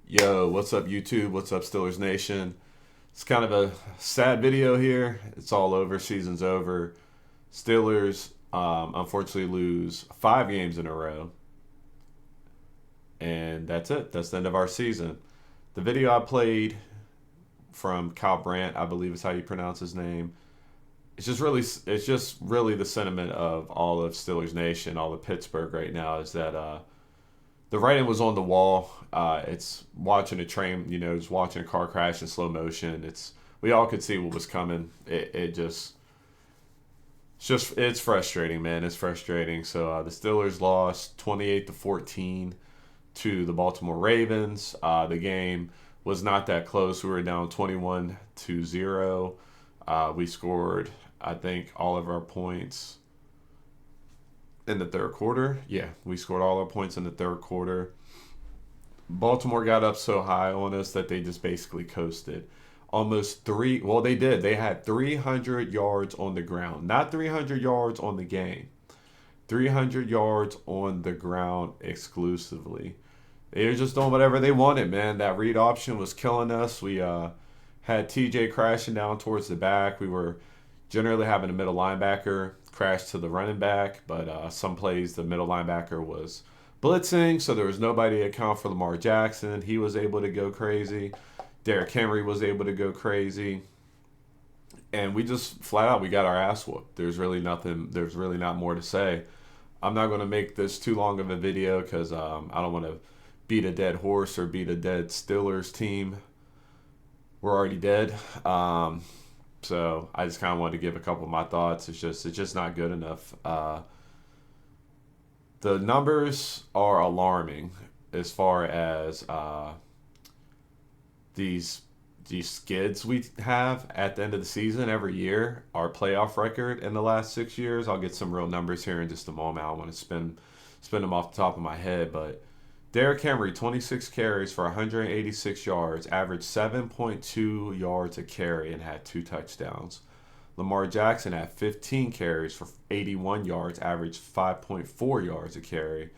Yo, what's up, YouTube? What's up, Steelers Nation? It's kind of a sad video here. It's all over. Season's over. Steelers, unfortunately, lose 5 games in a row. And that's it. That's the end of our season. The video I played from Kyle Brandt, I believe is how you pronounce his name. It's just really the sentiment of all of Steelers Nation, all of Pittsburgh right now is that the writing was on the wall. It's watching a train, just watching a car crash in slow motion. We all could see what was coming. It's frustrating, man. It's frustrating. So the Steelers lost 28-14 to the Baltimore Ravens. The game was not that close. We were down 21-0. We scored, I think, all of our points in the third quarter. Yeah, we scored all our points in the third quarter. Baltimore got up so high on us that they just basically coasted. Well, they did. They had 300 yards on the ground. Not 300 yards on the game. 300 yards on the ground exclusively. They were just doing whatever they wanted, man. That read option was killing us. We had TJ crashing down towards the back. We were generally having a middle linebacker crash to the running back, but some plays the middle linebacker was blitzing, so there was nobody to account for Lamar Jackson. He was able to go crazy. Derrick Henry was able to go crazy. And we just flat out we got our ass whooped. There's really not more to say. I'm not going to make this too long of a video because I don't want to beat a dead horse or beat a dead Steelers team. We're already dead. So I just kind of wanted to give a couple of my thoughts. It's just not good enough. The numbers are alarming as far as these skids we have at the end of the season every year. Our playoff record in the last 6 years. I'll get some real numbers here in just a moment. I don't want to spin them off the top of my head, but Derrick Henry, 26 carries for 186 yards, averaged 7.2 yards a carry, and had 2 touchdowns. Lamar Jackson had 15 carries for 81 yards, averaged 5.4 yards a carry.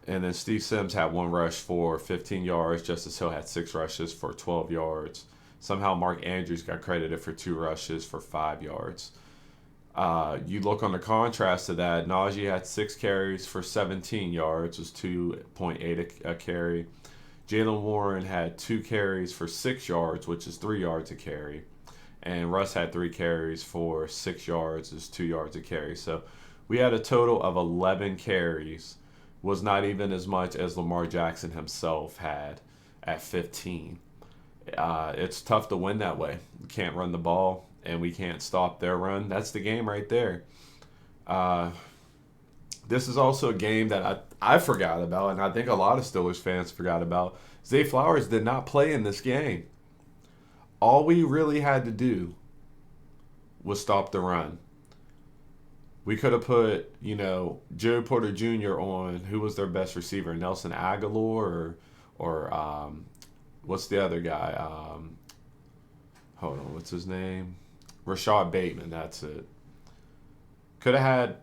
And then Steve Sims had 1 rush for 15 yards. Justice Hill had 6 rushes for 12 yards. Somehow Mark Andrews got credited for 2 rushes for 5 yards. You look on the contrast to that, Najee had 6 carries for 17 yards, was 2.8 a carry. Jalen Warren had 2 carries for 6 yards, which is 3 yards a carry. And Russ had 3 carries for 6 yards, is 2 yards a carry. So we had a total of 11 carries, was not even as much as Lamar Jackson himself had at 15. It's tough to win that way. You can't run the ball, and we can't stop their run. That's the game right there. This is also a game that I forgot about, and I think a lot of Steelers fans forgot about. Zay Flowers did not play in this game. All we really had to do was stop the run. We could have put, Joe Porter Jr. on, who was their best receiver, Nelson Aguilar or what's the other guy? Hold on, what's his name? Rashad Bateman, that's it. Could have had,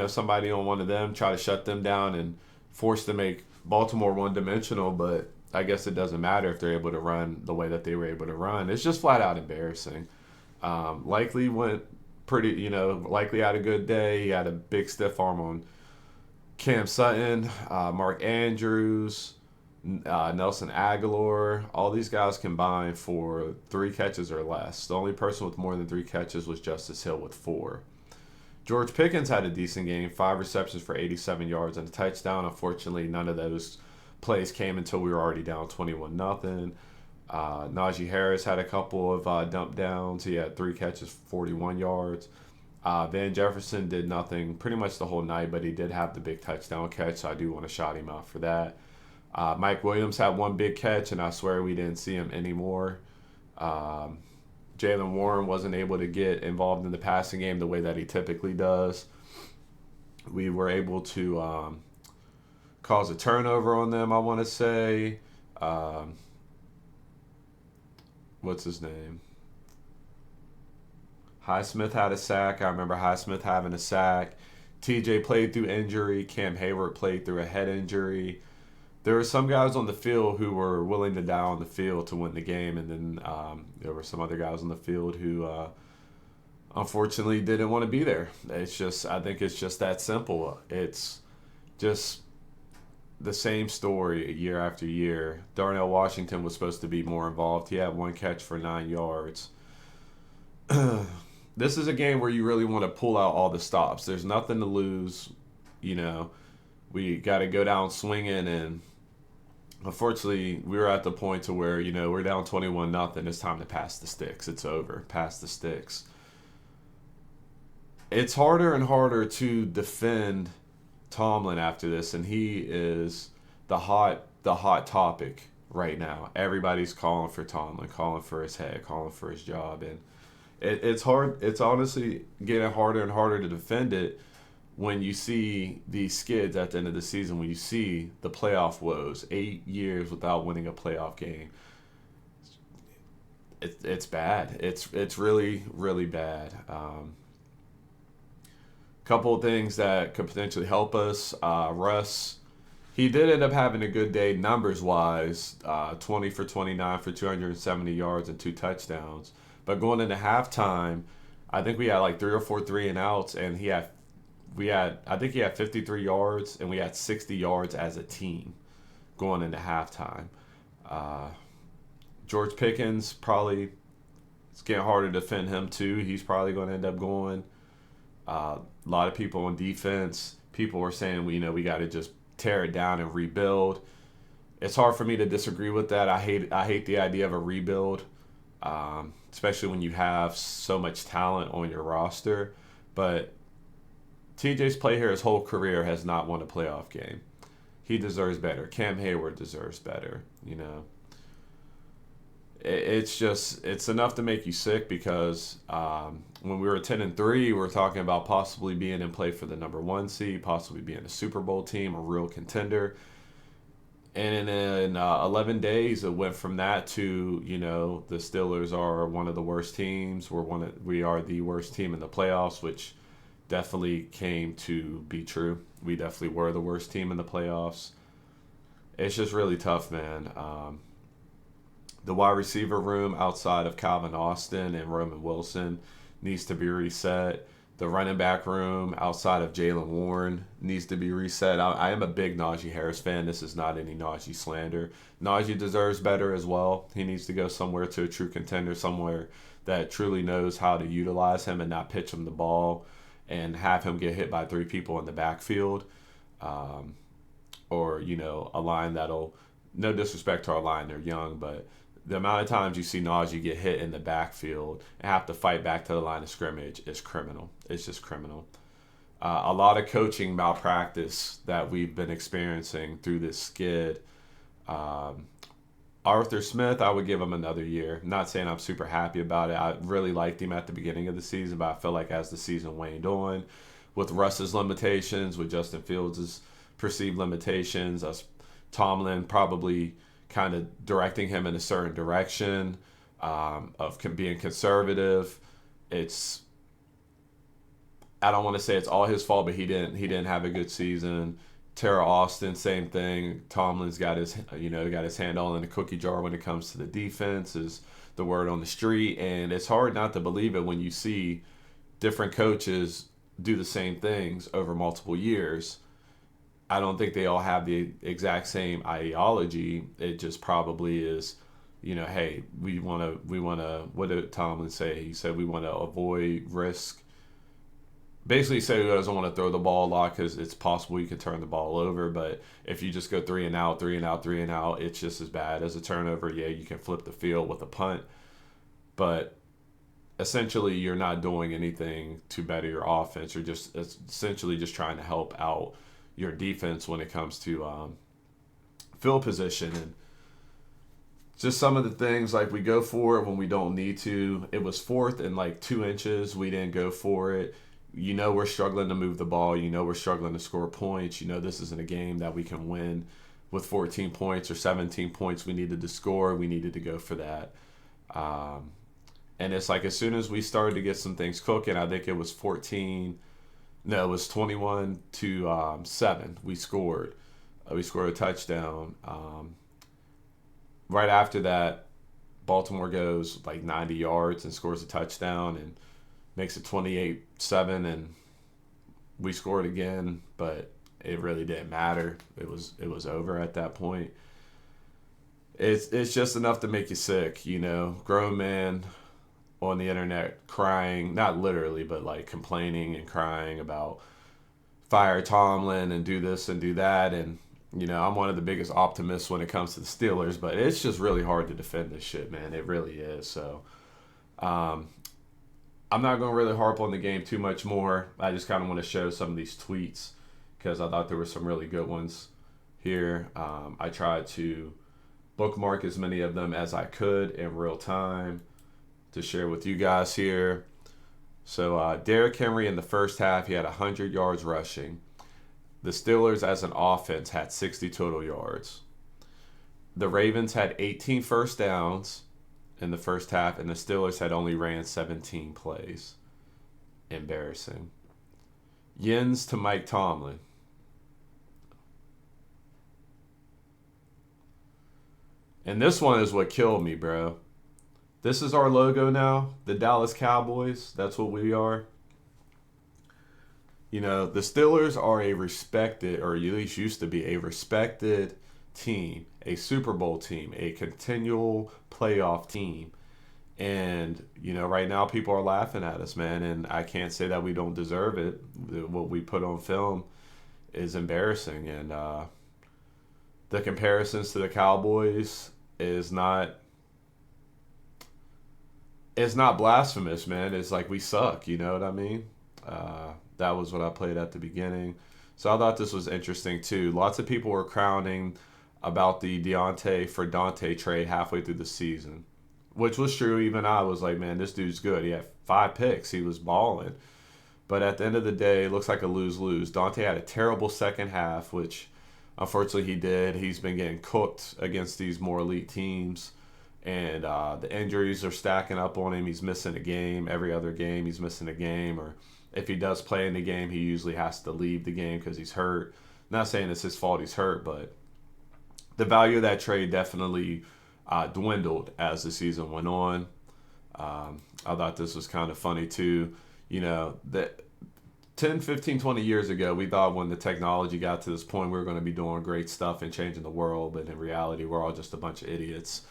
somebody on one of them, try to shut them down and force to make Baltimore one-dimensional, but I guess it doesn't matter if they're able to run the way that they were able to run. It's just flat out embarrassing. Likely went Likely had a good day. He had a big stiff arm on Cam Sutton, Mark Andrews, Nelson Aguilar. All these guys combined for 3 catches or less. The only person with more than 3 catches was Justice Hill with 4. George Pickens had a decent game, 5 receptions for 87 yards and a touchdown. Unfortunately, none of those plays came until we were already down 21-0. Najee Harris had a couple of dump downs. He had 3 catches, 41 yards. Van Jefferson did nothing pretty much the whole night, but he did have the big touchdown catch, so I do want to shout him out for that. Mike Williams had 1 big catch, and I swear we didn't see him anymore. Jalen Warren wasn't able to get involved in the passing game the way that he typically does. We were able to cause a turnover on them, I want to say. What's his name? Highsmith had a sack. I remember Highsmith having a sack. TJ played through injury. Cam Hayward played through a head injury. there were some guys on the field who were willing to die on the field to win the game, and then there were some other guys on the field who unfortunately didn't want to be there. It's just, I think it's just that simple. It's just the same story year after year. Darnell Washington was supposed to be more involved. He had one catch for 9 yards. This is a game where you really want to pull out all the stops. There's nothing to lose. You know, we got to go down swinging, and unfortunately, we were at the point to where, you know, we're down 21-0. It's time to pass the sticks. It's over. Pass the sticks. It's harder and harder to defend Tomlin after this, and he is the hot topic right now. Everybody's calling for Tomlin, calling for his head, calling for his job, and it's hard. It's honestly getting harder and harder to defend it when you see these skids at the end of the season, when you see the playoff woes, 8 years without winning a playoff game. It's bad. It's really, really bad. Couple of things that could potentially help us. Russ, he did end up having a good day numbers wise, 20 for 29 for 270 yards and 2 touchdowns. But going into halftime, I think we had like 3 or 4 3 and outs, and I think he had 53 yards, and we had 60 yards as a team going into halftime. George Pickens, probably, it's getting harder to defend him too. He's probably going to end up going. A lot of people on defense, people were saying, we got to just tear it down and rebuild. It's hard for me to disagree with that. I hate the idea of a rebuild, especially when you have so much talent on your roster. But TJ's played here his whole career, has not won a playoff game. He deserves better. Cam Hayward deserves better. It's enough to make you sick, because when we were 10-3, we were talking about possibly being in play for the number 1 seed, possibly being a Super Bowl team, a real contender. And in 11 days, it went from that to, the Steelers are one of the worst teams. We are the worst team in the playoffs, which definitely came to be true. We definitely were the worst team in the playoffs. It's just really tough, man. The wide receiver room outside of Calvin Austin and Roman Wilson needs to be reset. The running back room outside of Jaylen Warren needs to be reset. I am a big Najee Harris fan. This is not any Najee slander. Najee deserves better as well. He needs to go somewhere to a true contender, somewhere that truly knows how to utilize him and not pitch him the ball and have him get hit by 3 people in the backfield. Or, a line that'll, no disrespect to our line, they're young, but the amount of times you see Najee get hit in the backfield and have to fight back to the line of scrimmage is criminal. It's just criminal. A lot of coaching malpractice that we've been experiencing through this skid. Arthur Smith, I would give him another year. I'm not saying I'm super happy about it. I really liked him at the beginning of the season, but I feel like as the season waned on, with Russ's limitations, with Justin Fields' perceived limitations, us Tomlin probably kind of directing him in a certain direction, of being conservative. I don't want to say it's all his fault, but he didn't have a good season. Tara Austin, same thing. Tomlin's got his hand all in the cookie jar when it comes to the defense, is the word on the street, and it's hard not to believe it when you see different coaches do the same things over multiple years. I don't think they all have the exact same ideology. It just probably is, hey, we want to, what did Tomlin say? He said we want to avoid risk. Basically, say he doesn't want to throw the ball a lot because it's possible you could turn the ball over. But if you just go 3 and out, 3 and out, 3 and out, it's just as bad as a turnover. Yeah, you can flip the field with a punt, but essentially you're not doing anything to better your offense. You're just essentially just trying to help out your defense when it comes to field position. And just some of the things, like we go for it when we don't need to. It was 4th and like 2 inches. We didn't go for it. We're struggling to move the ball. We're struggling to score points. This isn't a game that we can win with 14 points or 17 points. We needed to score. We needed to go for that. And it's like as soon as we started to get some things cooking, I think it was 21-7. We scored. We scored a touchdown. Right after that, Baltimore goes like 90 yards and scores a touchdown and makes it 28-7, and we scored again, but it really didn't matter. It was over at that point. It's just enough to make you sick, you know. Grown man on the internet crying, not literally, but like complaining and crying about fire Tomlin and do this and do that. And, you know, I'm one of the biggest optimists when it comes to the Steelers, but it's just really hard to defend this shit, man. It really is. So, um, I'm not going to really harp on the game too much more. I just kind of want to show some of these tweets because I thought there were some really good ones here. I tried to bookmark as many of them as I could in real time to share with you guys here. So Derrick Henry in the first half, he had 100 yards rushing. The Steelers as an offense had 60 total yards. The Ravens had 18 first downs in the first half, and the Steelers had only ran 17 plays. Embarrassing. Yins to Mike Tomlin. And this one is what killed me, bro. This is our logo now, the Dallas Cowboys. That's what we are. You know, the Steelers are a respected, or at least used to be a respected team, a Super Bowl team, a continual playoff team. And, you know, right now people are laughing at us, man. And I can't say that we don't deserve it. What we put on film is embarrassing. And the comparisons to the Cowboys is not, it's not blasphemous, man. It's like we suck, you know what I mean? That was what I played at the beginning. So I thought this was interesting too. Lots of people were crowning about the Deontay for Dante trade halfway through the season, which was true. Even I was like, man, this dude's good. He had 5 picks. He was balling. But at the end of the day, it looks like a lose-lose. Dante had a terrible second half, which unfortunately he did. He's been getting cooked against these more elite teams. And the injuries are stacking up on him. He's missing a game. Every other game, he's missing a game. Or if he does play in the game, he usually has to leave the game because he's hurt. Not saying it's his fault he's hurt, but the value of that trade definitely dwindled as the season went on. I thought this was kind of funny too. You know, that 10, 15, 20 years ago, we thought when the technology got to this point, we were going to be doing great stuff and changing the world. But in reality, we're all just a bunch of idiots.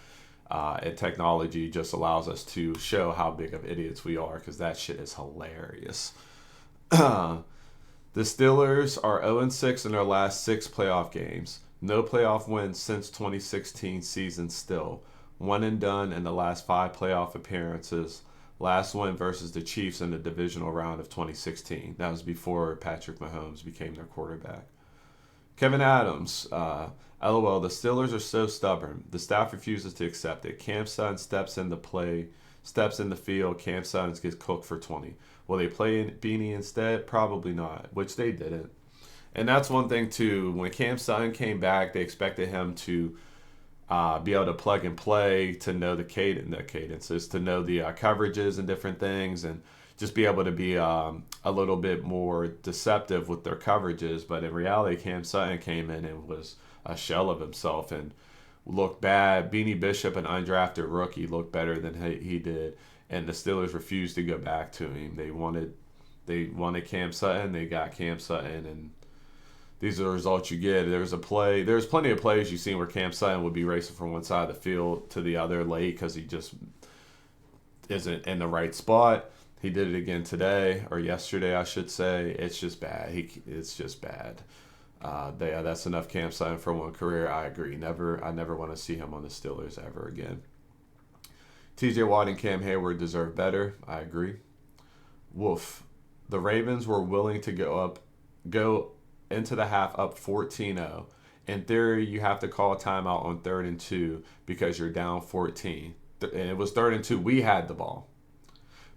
And technology just allows us to show how big of idiots we are because that shit is hilarious. The Steelers are 0-6 in their last 6 playoff games. No playoff wins since 2016 season still. One and done in the last 5 playoff appearances. Last win versus the Chiefs in the divisional round of 2016. That was before Patrick Mahomes became their quarterback. Kevin Adams, LOL, the Steelers are so stubborn. The staff refuses to accept it. Cam Sutton steps in the field. Cam Sutton gets cooked for 20. Will they play Beanie instead? Probably not, which they didn't. And that's one thing, too. When Cam Sutton came back, they expected him to be able to plug and play, to know the cadences, to know the coverages and different things, and just be able to be a little bit more deceptive with their coverages. But in reality, Cam Sutton came in and was a shell of himself and looked bad. Beanie Bishop, an undrafted rookie, looked better than he did. And the Steelers refused to go back to him. They wanted Cam Sutton. They got Cam Sutton, and these are the results you get. There's plenty of plays you've seen where Cam Sutton would be racing from one side of the field to the other late because he just isn't in the right spot. He did it again today, or yesterday, I should say. It's just bad. It's just bad. That's enough Cam Sutton for one career. I agree. I never want to see him on the Steelers ever again. T.J. Watt and Cam Hayward deserve better. I agree. Woof. The Ravens were willing to go into the half up 14-0. In theory, you have to call a timeout on 3rd and 2 because you're down 14. And it was 3rd and 2. We had the ball.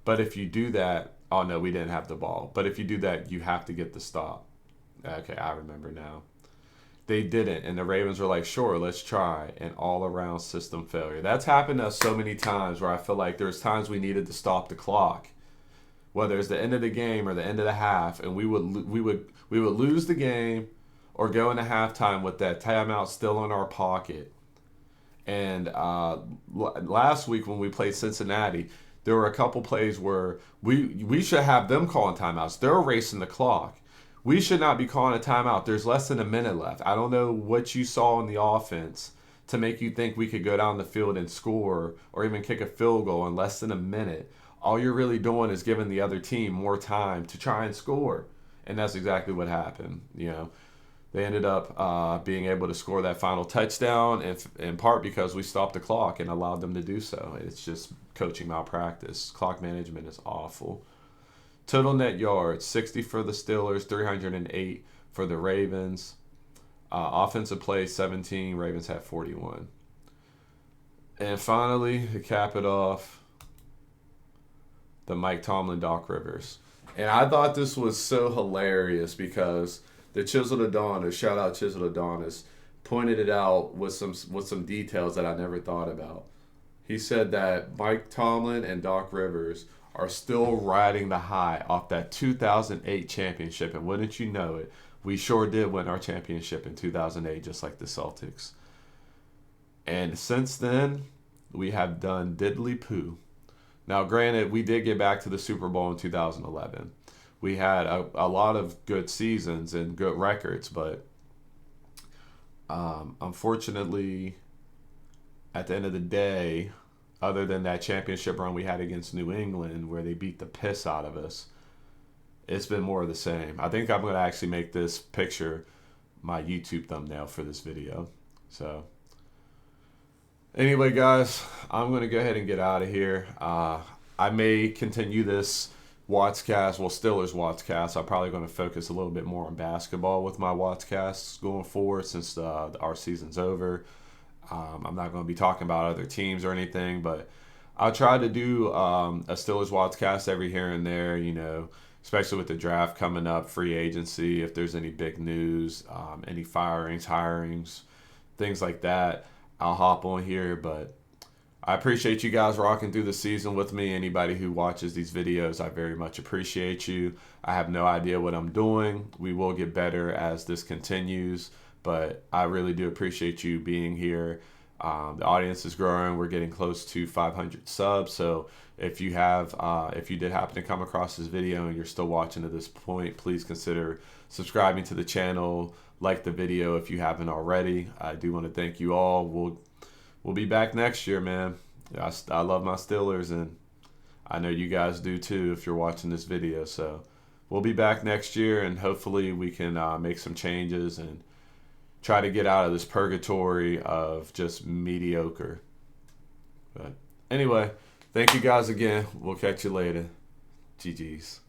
But if you do that, oh no, we didn't have the ball. But if you do that, you have to get the stop. Okay, I remember now. They didn't, and the Ravens were like, sure, let's try, an all-around system failure. That's happened to us so many times where I feel like there's times we needed to stop the clock, whether it's the end of the game or the end of the half, and we would lose the game, or go into halftime with that timeout still in our pocket. And last week when we played Cincinnati, there were a couple plays where we should have them calling timeouts. They're racing the clock. We should not be calling a timeout. There's less than a minute left. I don't know what you saw in the offense to make you think we could go down the field and score or even kick a field goal in less than a minute. All you're really doing is giving the other team more time to try and score. And that's exactly what happened. They ended up being able to score that final touchdown, in part because we stopped the clock and allowed them to do so. It's just coaching malpractice. Clock management is awful. Total net yards, 60 for the Steelers, 308 for the Ravens. Offensive plays, 17. Ravens had 41. And finally, to cap it off, the Mike Tomlin, Doc Rivers. And I thought this was so hilarious because the Chiseled Adonis, shout out Chiseled Adonis, pointed it out with some details that I never thought about. He said that Mike Tomlin and Doc Rivers are still riding the high off that 2008 championship. And wouldn't you know it, we sure did win our championship in 2008, just like the Celtics. And since then, we have done diddly poo. Now, granted, we did get back to the Super Bowl in 2011. We had a lot of good seasons and good records, but unfortunately, at the end of the day, other than that championship run we had against New England where they beat the piss out of us, it's been more of the same. I think I'm going to actually make this picture my YouTube thumbnail for this video. So anyway, guys, I'm going to go ahead and get out of here. I may continue this WattsCast, Steelers WattsCast. I'm probably going to focus a little bit more on basketball with my WattsCasts going forward since our season's over. I'm not going to be talking about other teams or anything, but I'll try to do a Steelers WattsCast every here and there, especially with the draft coming up, free agency, if there's any big news, any firings, hirings, things like that, I'll hop on here. But I appreciate you guys rocking through the season with me. Anybody who watches these videos, I very much appreciate you. I have no idea what I'm doing. We will get better as this continues, but I really do appreciate you being here. The audience is growing. We're getting close to 500 subs. So if you did happen to come across this video and you're still watching to this point, please consider subscribing to the channel, like the video if you haven't already. I do want to thank you all. We'll be back next year, man. I love my Steelers, and I know you guys do too if you're watching this video. So we'll be back next year, and hopefully we can make some changes and try to get out of this purgatory of just mediocre. But anyway, thank you guys again. We'll catch you later. GG's.